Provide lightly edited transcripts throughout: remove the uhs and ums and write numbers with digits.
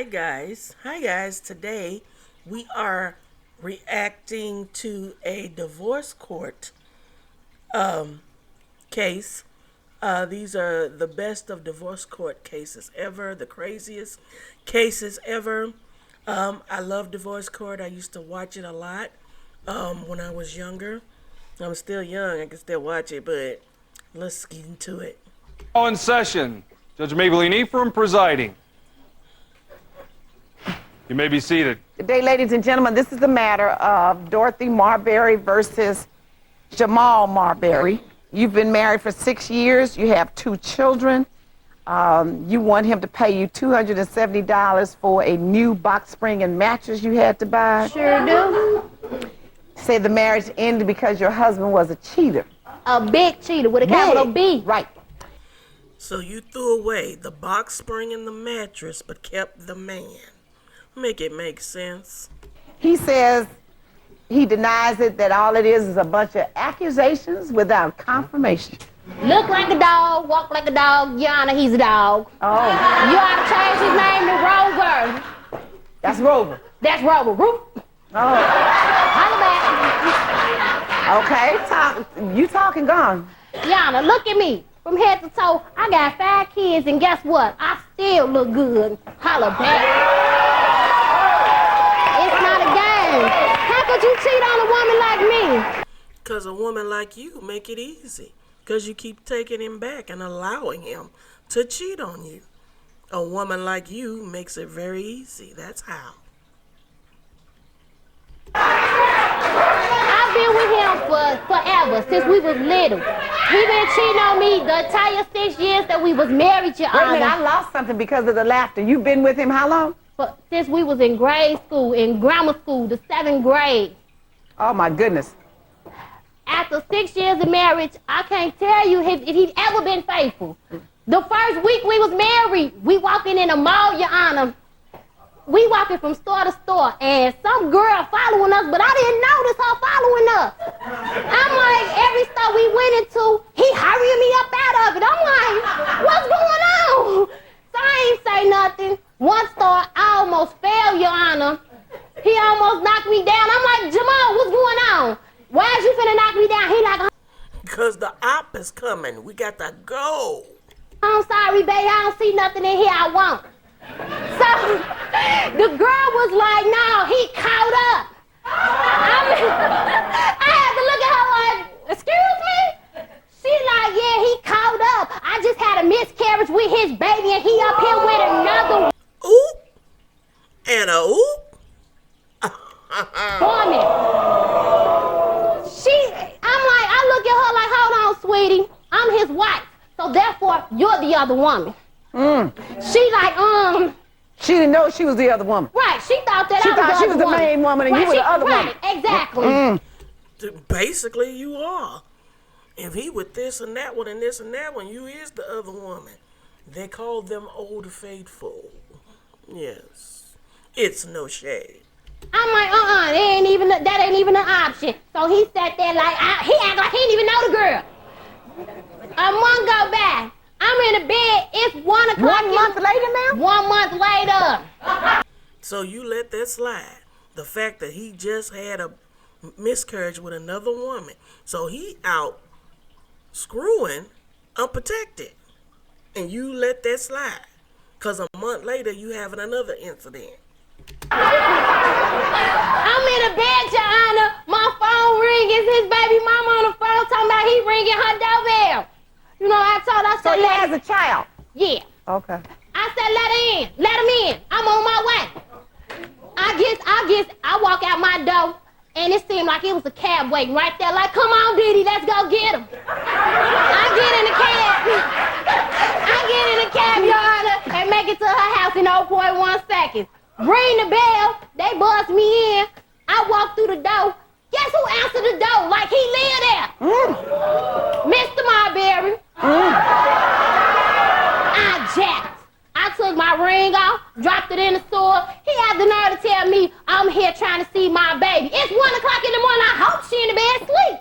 Hi guys. Today we are reacting to a divorce court case. These are the best of divorce court cases ever, the craziest cases ever. I love divorce court. I used to watch it a lot when I was younger. I'm still young. I can still watch it, but let's get into it. All in session. Judge Maybelline Ephraim presiding. You may be seated. Good day, ladies and gentlemen. This is the matter of Dorothy Marbury versus Jamal Marbury. You've been married for 6 years. You have 2 children. You want him to pay you $270 for a new box spring and mattress you had to buy. Sure do. Say the marriage ended because your husband was a cheater. A big cheater with a capital B. Right. So you threw away the box spring and the mattress, but kept the man. Make it make sense. He says he denies it, that all it is a bunch of accusations without confirmation. Look like a dog, walk like a dog. Yana, he's a dog. Oh. You ought to change his name to Rover. That's Rover. That's Rover. Roop. Oh. Holla back. Okay, you talking gone. Yana, look at me. From head to toe, I got 5 kids, and guess what? I still look good. Holla back. It's not a game. How could you cheat on a woman like me? Because a woman like you make it easy. Because you keep taking him back and allowing him to cheat on you. A woman like you makes it very easy. That's how. I've been with him for forever, since we was little. He been cheating on me the entire 6 years that we was married, Your Wait a minute, I Honor. lost something because of the laughter. You've been with him how long? Since we was in grade school, in grammar school, the 7th grade. Oh my goodness. After 6 years of marriage, I can't tell you if he'd ever been faithful. The first week we was married, we walking in a mall, Your Honor. We walking from store to store, and some girl following us, but I didn't notice her following us. I'm like, every store we went into, he hurrying me up out of it. I'm like, what's going on? So I ain't say nothing. One store, I almost fell, Your Honor. He almost knocked me down. I'm like, Jamal, what's going on? Why is you finna knock me down? He like, Because the op is coming. We got to go. I'm sorry, babe. I don't see nothing in here I want. So the girl was like, no, he caught up. I had to look at her like, excuse me? She like, yeah, he caught up. I just had a miscarriage with his baby, and he up here with another Oop. And a oop. woman. I'm like, I look at her like, hold on, sweetie. I'm his wife. So therefore, you're the other woman. She like, She didn't know she was the other woman. right, she thought that She I was thought the she other was the woman. main woman and you were the other woman. Exactly. Basically, you are. If he with this and that one and this and that one, you is the other woman. They call them old faithful. Yes. It's no shade. I'm like, that ain't even an option. So he sat there like, he act like he didn't even know the girl. A month go by. I'm in the bed. It's 1 o'clock. 1 month later now? 1 month later. So you let that slide. The fact that he just had a miscarriage with another woman. So he out screwing unprotected. And you let that slide. Because a month later, you having another incident. I'm in the bed, Your Honor. My phone ring. It's his baby mama on the phone talking about he ringing her doorbell. You know, I So said, he has a child? yeah. Okay. I said, let her in. Let him in. I'm on my way. I walk out my door, and it seemed like it was a cab waiting right there. Like, come on, Diddy, let's go get him. I get in the cab, Your Honor, and make it to her house in 0.1 seconds. Ring the bell. They buzz me in. I walk through the door. Guess who answered the door like he lived there? Mr. Marbury. I jacked. I took my ring off, dropped it in the store. He had the nerve to tell me I'm here trying to see my baby. It's 1 o'clock in the morning. I hope she in the bed asleep.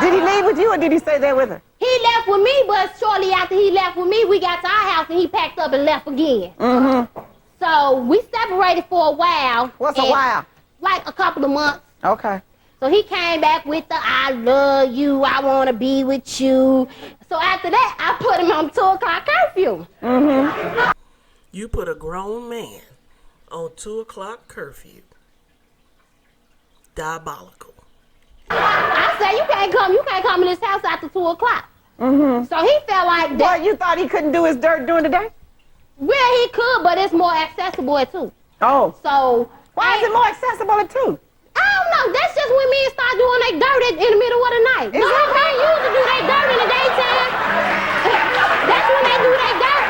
Did he leave with you or did he he stay there with her? He left with me, but shortly after he left with me, we got to our house and he packed up and left again. Mm-hmm. So we separated for a while. What's a while? Like a couple of months. Okay. So he came back with the I love you, I want to be with you. So after that, I put him on 2 o'clock curfew. Mm-hmm. You put a grown man on 2 o'clock curfew. Diabolical. I said, you can't come in this house after 2 o'clock. Mm-hmm. So he felt like that. What, you thought he couldn't do his dirt during the day? Well, he could, but it's more accessible at 2. Oh. So Why is it more accessible at 2? I don't know. That's just when men start doing their dirt in the middle of the night. Is that men used to do their dirt in the daytime. That's when they do their dirt.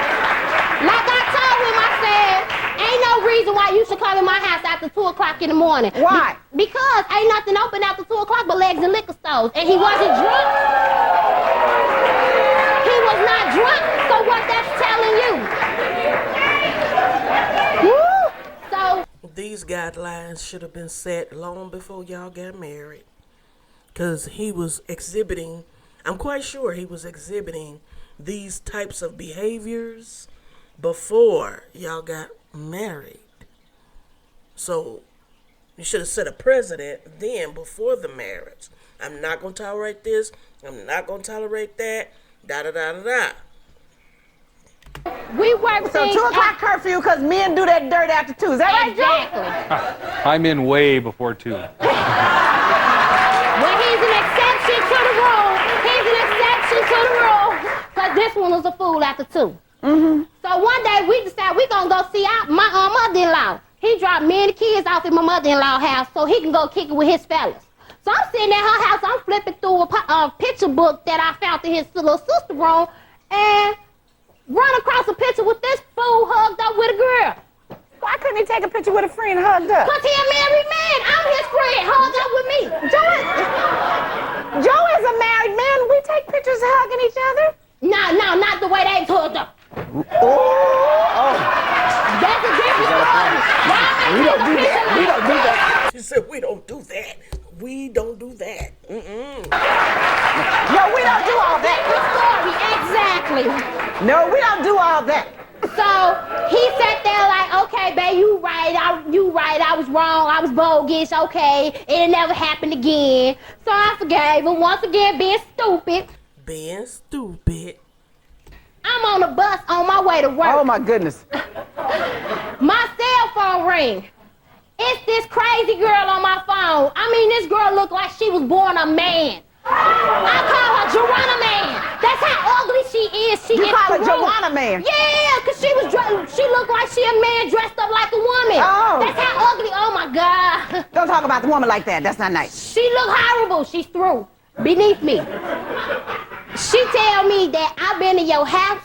Like I told him, I said, ain't no reason why you should come in my house after 2 o'clock in the morning. Why? Because ain't nothing open after 2 o'clock but legs and liquor stores. And he wasn't drunk. He was not drunk. So what that's telling you? Woo! So These guidelines should have been set long before y'all got married. Because he was exhibiting, I'm quite sure he was exhibiting these types of behaviors before y'all got married. So you should have set a precedent then before the marriage. I'm not going to tolerate this. I'm not going to tolerate that. Da da da da da. we work So things 2 o'clock curfew because men do that dirt after 2. Is that right, Joe? Exactly. I'm in way before 2. Well, he's an exception to the rule. He's an exception to the rule. Because this one was a fool after 2. Mm-hmm. So one day we decided we're going to go see my mother-in-law. He dropped me and the kids off at my mother-in-law's house so he can go kick it with his fellas. So I'm sitting at her house. I'm flipping through a picture book that I found in his little sister room and run across a picture with this fool hugged up with a girl. Why couldn't he take a picture with a friend hugged up? Because he a married man. I'm his friend, hugged up with me. Joe is a married man. We take pictures hugging each other. No, not the way they hugged up. Oh. That's a different story. We don't do that. We don't do that. She said, we don't do that. We don't do that. Mm-mm. No, we don't do all that. Different story, exactly. No, we don't do all that. So he sat there like, okay, babe, you right, I was wrong, I was bogus, okay, it'll never happen again. So I forgave him, once again, being stupid. Being stupid. I'm on the bus on my way to work. Oh, my goodness. My cell phone ring. It's this crazy girl on my phone. I mean, this girl looked like she was born a man. I call her Joanna Man. That's how ugly she is. You call her Joanna Man? Yeah, because she looked like she a man dressed up like a woman. Oh. That's how ugly. Oh, my God. Don't talk about the woman like that. That's not nice. She look horrible. She's through. Beneath me. She tell me that I've been in your house.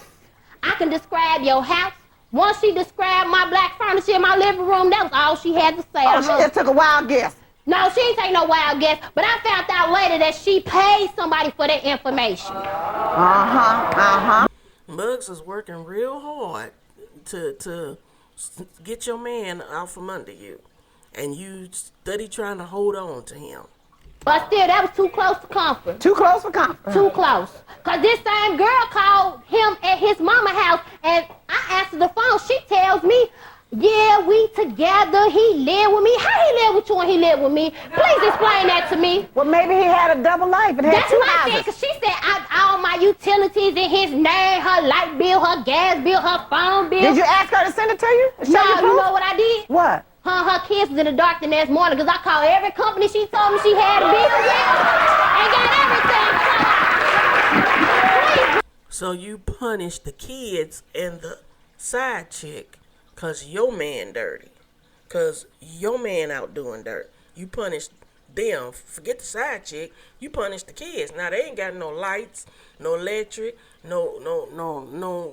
I can describe your house. Once she described my black furniture in my living room, that was all she had to say. Oh, she just took a wild guess. No, she ain't take no wild guess. But I found out later that she paid somebody for that information. Muggs is working real hard to get your man out from under you. And you steady trying to hold on to him. But still, that was too close to comfort. Too close for comfort. Too close. Because this same girl called him at his mama house, and I answered the phone. She tells me, yeah, we together. He lived with me. How he lived with you and he lived with me? Please explain that to me. Well, maybe he had a double life and had That's two my thing, houses. because she said all my utilities in his name, her light bill, her gas bill, her phone bill. Did you ask her to send it to you? No, you know what I did? What? Her kids was in the dark the next morning because I called every company she told me she had a bill with and got everything. So you punish the kids and the side chick because your man dirty. Because your man out doing dirt. You punish them. Forget the side chick. You punish the kids. Now they ain't got no lights, no electric, no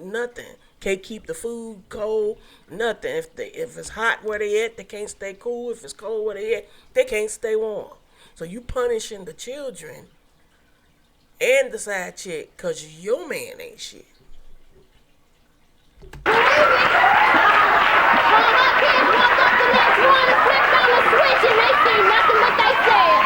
nothing. Can't keep the food cold, nothing. If it's hot where they at, they can't stay cool. If it's cold where they at, they can't stay warm. So you punishing the children and the side chick because your man ain't shit. Her kids woke up the next morning, flipped on the switch, and they see nothing but they said.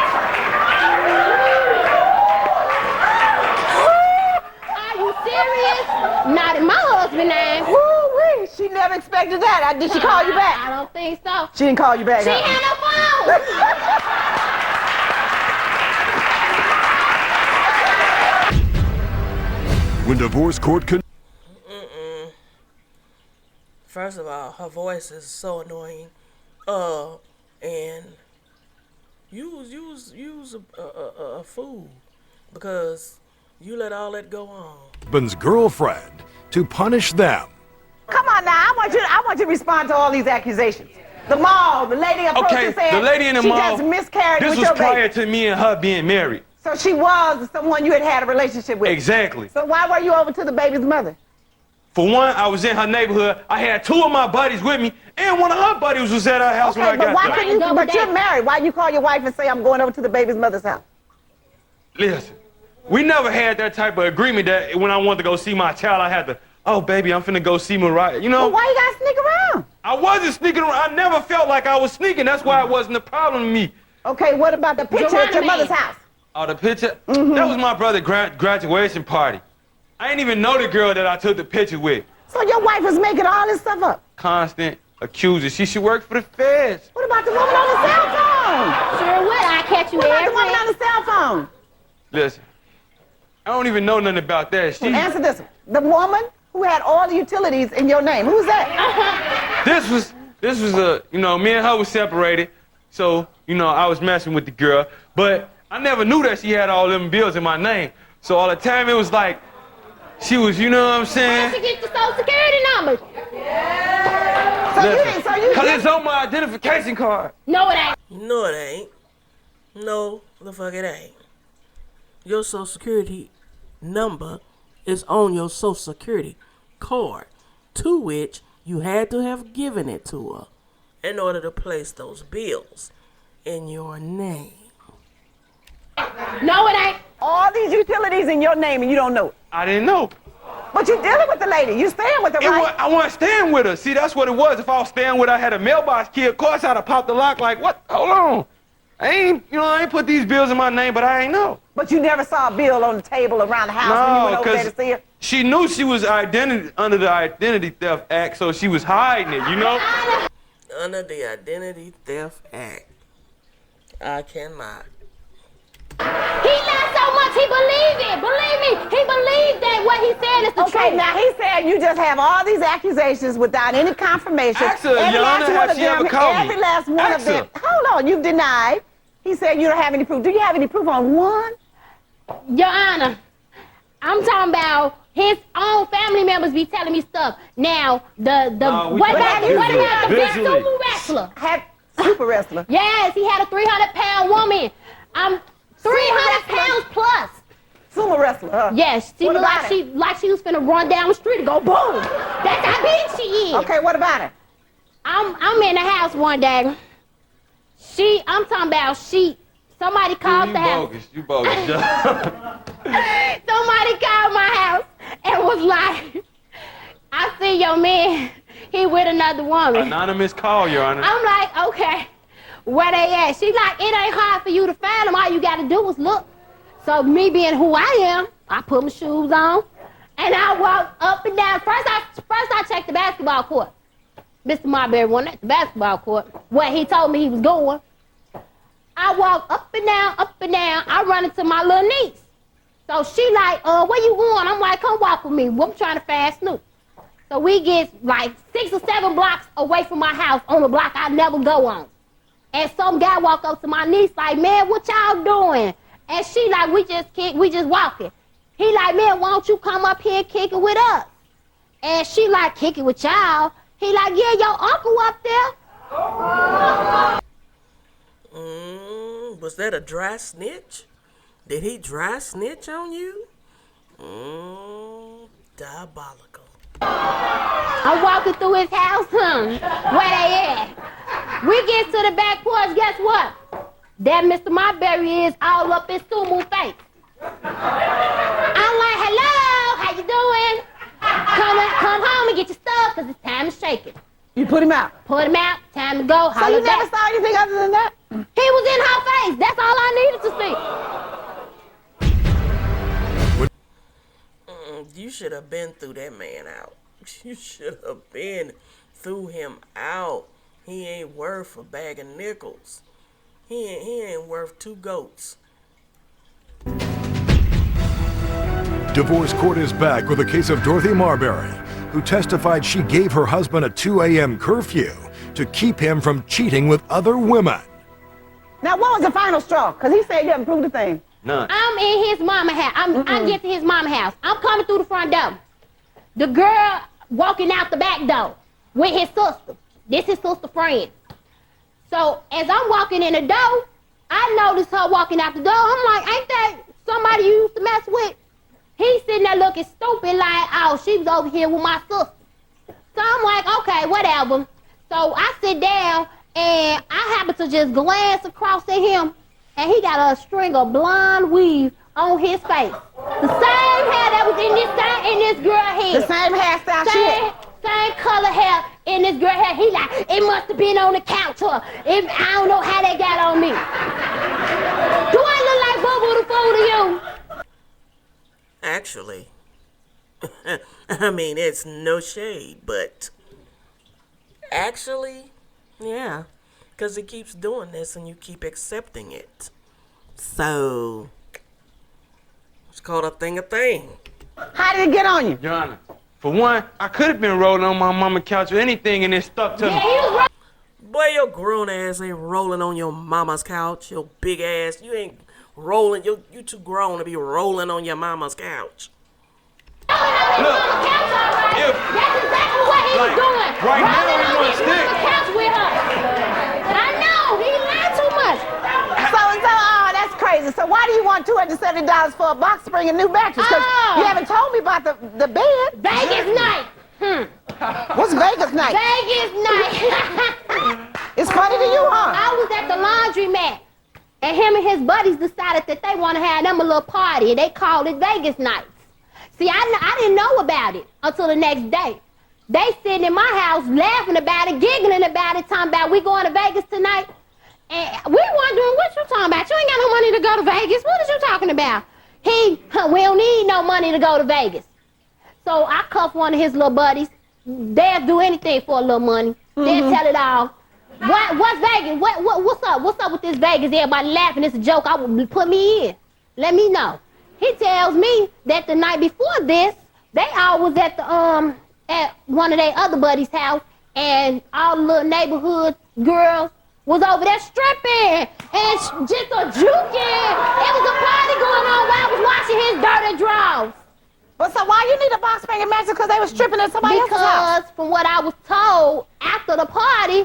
Did she call you back? I don't think so. She didn't call you back. She huh? had no phone. When divorce court First of all, her voice is so annoying. And you was a fool because you let all that go on. husband's girlfriend to punish them. Come on now, I want you to respond to all these accusations. The mall, the lady approached Okay, and said the lady in the she mall. just miscarried This with was your prior baby. to me and her being married. So she was someone you had a relationship with. Exactly. So why were you over to the baby's mother? For one, I was in her neighborhood. I had 2 of my buddies with me, and one of her buddies was at our house when I Okay, but got why there. couldn't you? Double But you're date. married. Why you call your wife and say I'm going over to the baby's mother's house? Listen, we never had that type of agreement that when I wanted to go see my child, I had to, oh, baby, I'm finna go see Mariah. You know, Well, why you gotta sneak around? I wasn't sneaking around. I never felt like I was sneaking. That's why it wasn't a problem to me. Okay, what about the picture at your Geronimo. mother's house? Oh, the picture? That was my brother's graduation party. I didn't even know the girl that I took the picture with. So your wife was making all this stuff up. Constant accuser. She should work for the feds. What about the woman on the cell phone? Sure would. I catch you What about the woman on every. the cell phone? Listen, I don't even know nothing about that. She, Answer this one. The woman who had all the utilities in your name. Who's that? this was a, me and her was separated. So, I was messing with the girl. But I never knew that she had all them bills in my name. So all the time it was like, she was, you know what I'm Where'd saying? she get your social security number? Cause it's on my identification card. No, it ain't. No, it ain't. No, the fuck it ain't. Your social security number is on your social security card, to which you had to have given it to her in order to place those bills in your name. No, it ain't. All these utilities in your name and you don't know it. I didn't know. But you dealing with the lady. You staying with her, right? I wasn't staying with her. See, that's what it was. If I was staying with her, I had a mailbox key. Of course, I'd have popped the lock like, what? Hold on. I ain't put these bills in my name, but I ain't know. But you never saw a bill on the table around the house when you went over there to see her? she knew she was under the Identity Theft Act, so she was hiding it, Under the Identity Theft Act. I cannot. He lied so much, he believed it. Believe me, he believed that what he said is the Okay, truth. now he said you just have all these accusations without any confirmation. Ask her, Every Your last Honor, one has of she ever them, called me? every last one Ask of them. her. Hold on, you've denied. He said you don't have any proof. Do you have any proof on one? Your Honor, I'm talking about his own family members be telling me stuff. Now, we what talking about the big visually. sumo wrestler? Super wrestler. Yes, he had a 300-pound woman. 300 pounds plus. Sumo wrestler. Huh? Yes, she What looked about like she was finna run down the street and go boom. That's how big she is. Okay, what about her? I'm in the house one day. I'm talking about somebody called the house. You bogus. Somebody called my house and was like, I see your man, he with another woman. Anonymous call, Your Honor. I'm like, okay, where they at? She like, it ain't hard for you to find them. All you gotta do is look. So me being who I am, I put my shoes on and I walk up and down. First I checked the basketball court. Mr. Marbury wasn't at the basketball court where he told me he was going. I walk up and down. I run into my little niece. So she like, where you going? I'm like, come walk with me. I'm trying to fast Snoop. So we get like 6 or 7 blocks away from my house on a block I never go on. And some guy walk up to my niece like, man, what y'all doing? And she like, we just walking. He like, man, why don't you come up here and kick it with us? And she like, kick it with y'all. He like, yeah, your uncle up there. Was that a dry snitch? Did he dry snitch on you? Diabolical. I'm walking through his house, where they at? We get to the back porch, guess what? That Mr. Marbury is all up in Sumu face. I'm like, hello, how you doing? Come home and get your stuff, because it's time to shake it. You put him out. Put him out, time to go. So you never saw anything other than that? He was in her face. That's all I needed to see. You should have been through that man out. You should have been threw him out. He ain't worth a bag of nickels. He ain't worth 2 goats. Divorce court is back with a case of Dorothy Marbury, who testified she gave her husband a 2 a.m. curfew to keep him from cheating with other women. Now, what was the final straw? Because he said he didn't prove the thing. None. I'm in his mama house. I get to his mama house. I'm coming through the front door. The girl walking out the back door with his sister. This his sister friend. So as I'm walking in the door, I noticed her walking out the door. I'm like, ain't that somebody you used to mess with? He's sitting there looking stupid like, oh, she was over here with my sister. So I'm like, okay, whatever. So I sit down and I happen to just glance across at him, and he got a string of blonde weave on his face. The same hair that was in this girl head. The same hairstyle she had. Same color hair in this girl hair. He like, it must have been on the couch, or I don't know how they got on me. Do I look like Boo-Boo the Fool to you? Actually, I mean, it's no shade, but actually, yeah, because he keeps doing this and you keep accepting it. So, it's called a thing. How did it get on you? Your Honor, for one, I could have been rolling on my mama's couch or anything and it stuck to Yeah, me. he was right. Boy, your grown ass ain't rolling on your mama's couch, your big ass. You ain't rolling, you too grown to be rolling on your mama's couch. Look, if, That's exactly what he was like, doing. right now Rolling he on wanna his stick. mama's couch with her. But I know, he lied too much. That's crazy. So why do you want $270 for a box spring and new mattress? Because Oh. you haven't told me about the bed. Vegas night. What's Vegas night? Vegas night. It's funny to you, huh? I was at the laundromat, and him and his buddies decided that they want to have them a little party, and they called it Vegas nights. See, I didn't know about it until the next day. They sitting in my house laughing about it, giggling about it, talking about we going to Vegas tonight. And we wondering what you talking about. You ain't got no money to go to Vegas. What is you talking about? We don't need no money to go to Vegas. So I cuffed one of his little buddies. They'll do anything for a little money. They'll tell it all. What's Vegas? What's up? What's up with this Vegas? Everybody laughing. It's a joke. Put me in. Let me know. He tells me that the night before this, they all was at one of their other buddies' house, and all the little neighborhood girls was over there stripping and just a juking. It was a party going on while I was washing his dirty drawers. But so why you need a box spring and mattress? Because they was stripping at somebody else's house. Because from what I was told, after the party,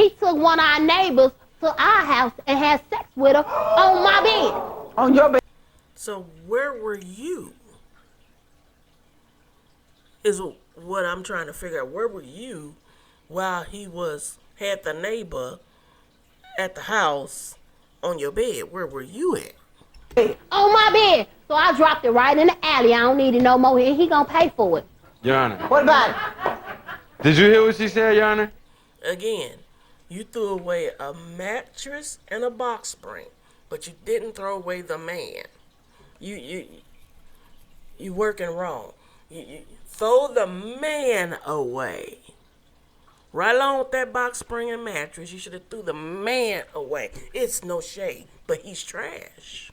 he took one of our neighbors to our house and had sex with her on my bed. On your bed. So where were you? Is what I'm trying to figure out. Where were you while he had the neighbor at the house on your bed? Where were you at? On my bed. So I dropped it right in the alley. I don't need it no more. And he gonna pay for it. Your Honor, What about it? did you hear what she said, Your Honor? Again, you threw away a mattress and a box spring, but you didn't throw away the man. You working wrong. You throw the man away. Right along with that box spring and mattress, you should have threw the man away. It's no shade, but he's trash.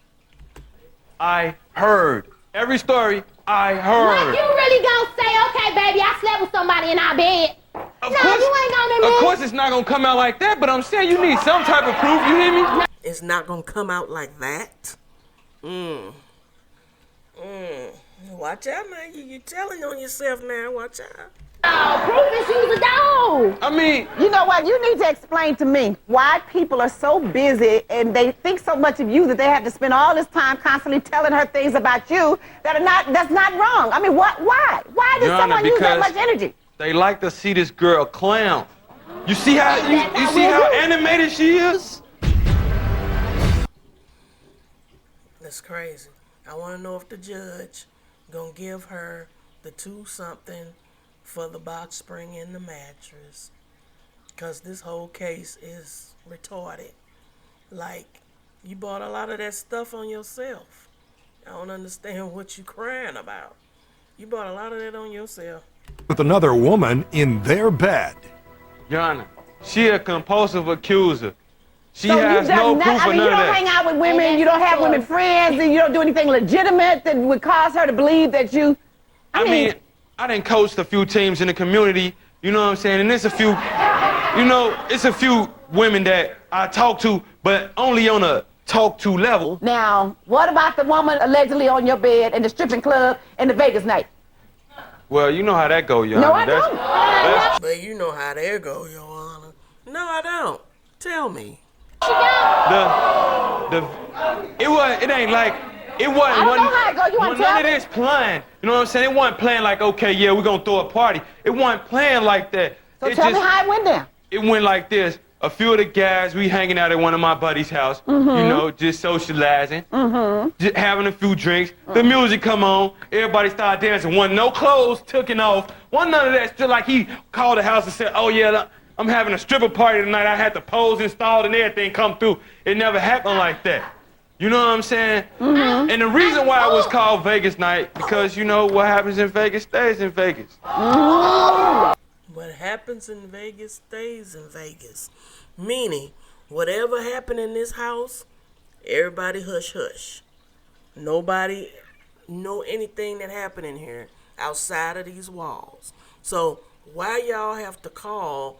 I heard. Every story, I Like heard. you really gonna say, okay, baby, I slept with somebody in our bed. Of No, course, you ain't gonna admit. of course it's not gonna come out like that, but I'm saying you need some type of proof, you hear me? It's not gonna come out like that. Watch out now. You telling on yourself now. Watch out. Oh, proof is you was a dog. I mean, You know what? You need to explain to me why people are so busy and they think so much of you that they have to spend all this time constantly telling her things about you that's not wrong. I mean, what? Why? Why does Your Honor, someone use that because- much energy? they like to see this girl clown. You see how you see how animated she is? That's crazy. I want to know if the judge gonna give her the 2-something for the box spring and the mattress, because this whole case is retarded. Like, you bought a lot of that stuff on yourself. I don't understand what you crying about. You bought a lot of that on yourself. With another woman in their bed. Your Honor, she a compulsive accuser. She So has no proof I of mean, you none of don't that. hang out with women, And you don't have that's women friends, and you don't do anything legitimate that would cause her to believe that you. I mean, I done coached a few teams in the community, you know what I'm saying? And it's a few, you know, it's a few women that I talk to, but only on a talk to level. Now, what about the woman allegedly on your bed in the stripping club in the Vegas night? Well, you know how that go, Your No, Honor. I don't. That's, But you know how they go, Your Honor. No, I don't. Tell me. it ain't like, it wasn't, I don't know how it go. You wanna wasn't none of tell me? this playing. You know what I'm saying? It wasn't playing like, okay, yeah, we're gonna throw a party. It wasn't playing like that. So It tell me just- how it went down. It went like this. A few of the guys, we hanging out at one of my buddies' house, you know, just socializing, just having a few drinks. The music come on, everybody started dancing. Wasn't no clothes taken off. Wasn't none of that. Just like he called the house and said, oh yeah, I'm having a stripper party tonight. I had the poles installed and everything come through. It never happened like that. You know what I'm saying? And the reason why it was called Vegas night, because you know what happens in Vegas stays in Vegas. What happens in Vegas stays in Vegas. Meaning, whatever happened in this house, everybody hush hush. Nobody know anything that happened in here outside of these walls. So why y'all have to call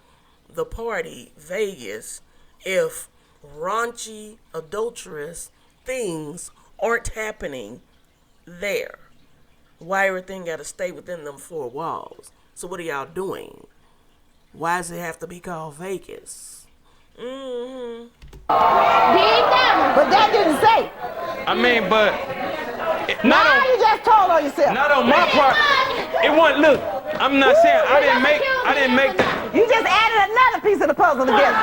the party Vegas if raunchy, adulterous things aren't happening there? Why everything got to stay within them four walls? So what are y'all doing? Why does it have to be called Vegas? Dig down. But that didn't say. I mean, but Now you just told on yourself. not on my part. It wasn't. Look, I'm not saying I didn't make that. You just added another piece of the puzzle together.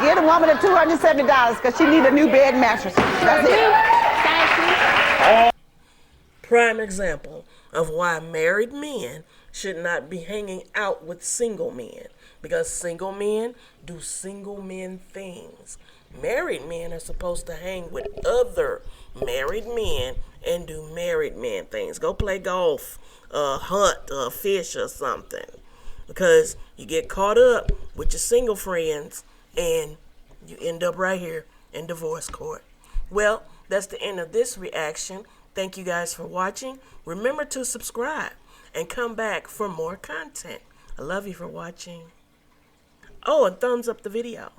Give the woman the $270 because she need a new bed and mattress. That's it. Thank you. Prime example of why married men should not be hanging out with single men, because single men do single men things. Married men are supposed to hang with other married men and do married men things. Go play golf, hunt, fish or something, because you get caught up with your single friends and you end up right here in divorce court. Well, that's the end of this reaction. Thank you guys for watching. Remember to subscribe and come back for more content. I love you for watching. Oh, and thumbs up the video.